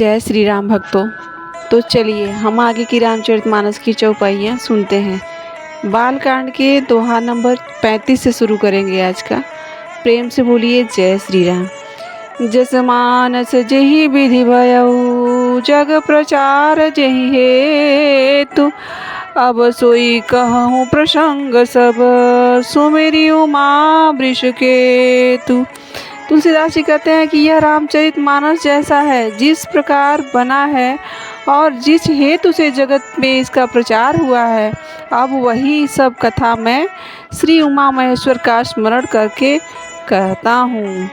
जय श्री राम भक्तों। तो चलिए हम आगे की रामचरितमानस की चौपाइयाँ सुनते हैं। बालकांड के दोहा नंबर 35 से शुरू करेंगे आज का। प्रेम से बोलिए जय श्री राम। जस मानस जेहि विधि भयउ, जग प्रचार जेहि हेतु। अब सोई कहूँ प्रसंग सब, सुमेरी उमा वृषकेतु। तुलसीदास जी कहते हैं कि यह रामचरितमानस जैसा है, जिस प्रकार बना है और जिस हेतु से जगत में इसका प्रचार हुआ है, अब वही सब कथा मैं श्री उमा महेश्वर का स्मरण करके कहता हूँ।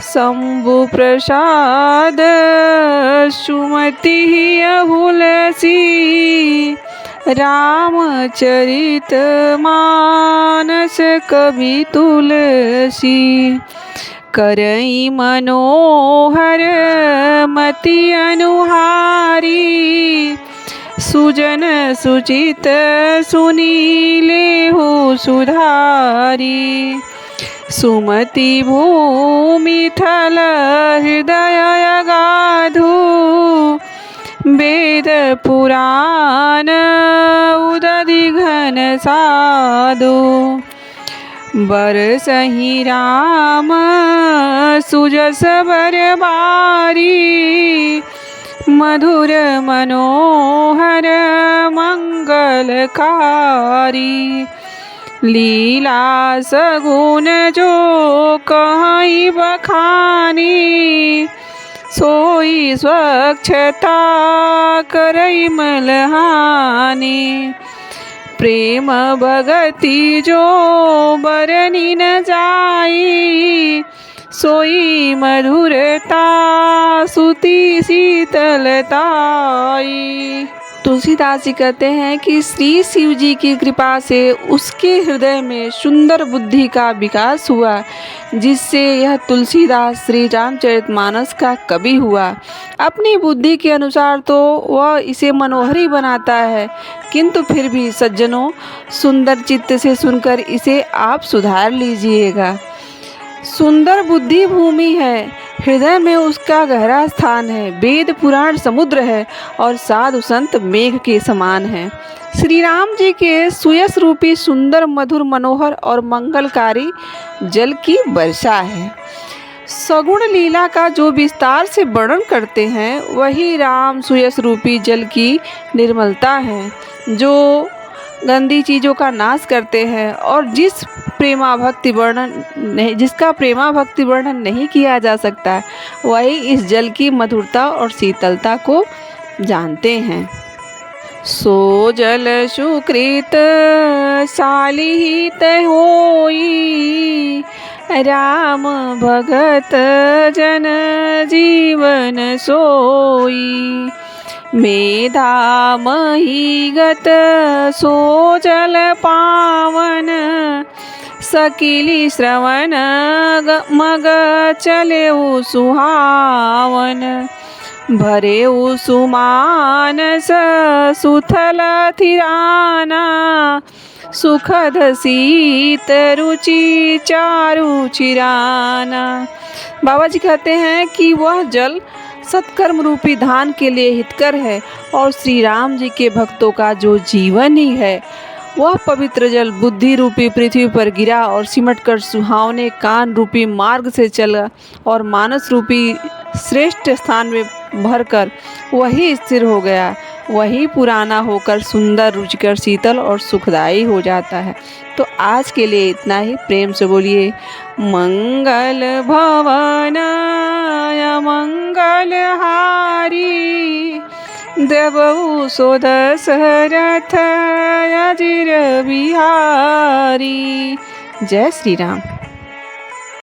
शंभु प्रसाद सुमति अहुलसी, रामचरित मानस कवि तुलसी। करई मनोहर मति अनुहारी, सुजन सुचित सुनीले हो सुधारी। सुमति भूमि थल हृदय अगाधु, वेद पुराण उदधि घन साधु। बरसहि राम सुजस बरबारी, मधुर मनोहर मंगलकारी। लीला सगुन जो कहीं बखानी, सोई स्वच्छता करई मलहानी। प्रेम भगति जो बरनी न जाई, सोई मधुरता सुति शीतलताई। तुलसीदास जी कहते हैं कि श्री शिव जी की कृपा से उसके हृदय में सुंदर बुद्धि का विकास हुआ, जिससे यह तुलसीदास श्री रामचरितमानस का कवि हुआ। अपनी बुद्धि के अनुसार तो वह इसे मनोहरी बनाता है, किंतु फिर भी सज्जनों, सुंदर चित्त से सुनकर इसे आप सुधार लीजिएगा। सुंदर बुद्धि भूमि है, हृदय में उसका गहरा स्थान है। वेद पुराण समुद्र है और साधु संत मेघ के समान है। श्री राम जी के सुयश रूपी सुंदर मधुर मनोहर और मंगलकारी जल की वर्षा है। सगुण लीला का जो विस्तार से वर्णन करते हैं, वही राम सुयश रूपी जल की निर्मलता है, जो गंदी चीज़ों का नाश करते हैं और जिसका प्रेमा भक्ति वर्णन नहीं किया जा सकता, वही इस जल की मधुरता और शीतलता को जानते हैं। सो जल सुकृत सालिहित होई, राम भगत जन जीवन सोई। मेधा महीगत सो जल पावन, सकीली श्रवण मग चले सुहावन। भरे सुमानस सुथल थिराना, सुखद शीत रुचि चारु चिराना। बाबा जी कहते हैं कि वह जल सत्कर्म रूपी धान के लिए हितकर है और श्री राम जी के भक्तों का जो जीवन ही है, वह पवित्र जल बुद्धि रूपी पृथ्वी पर गिरा और सिमटकर सुहावने कान रूपी मार्ग से चला और मानस रूपी श्रेष्ठ स्थान में भरकर वही स्थिर हो गया। वही पुराना होकर सुंदर, रुचिकर, शीतल और सुखदायी हो जाता है। तो आज के लिए इतना ही। प्रेम से बोलिए मंगल भवन मंगल हारी, देवऊ सो दशरथ अजिर बिहारी। जय श्री राम।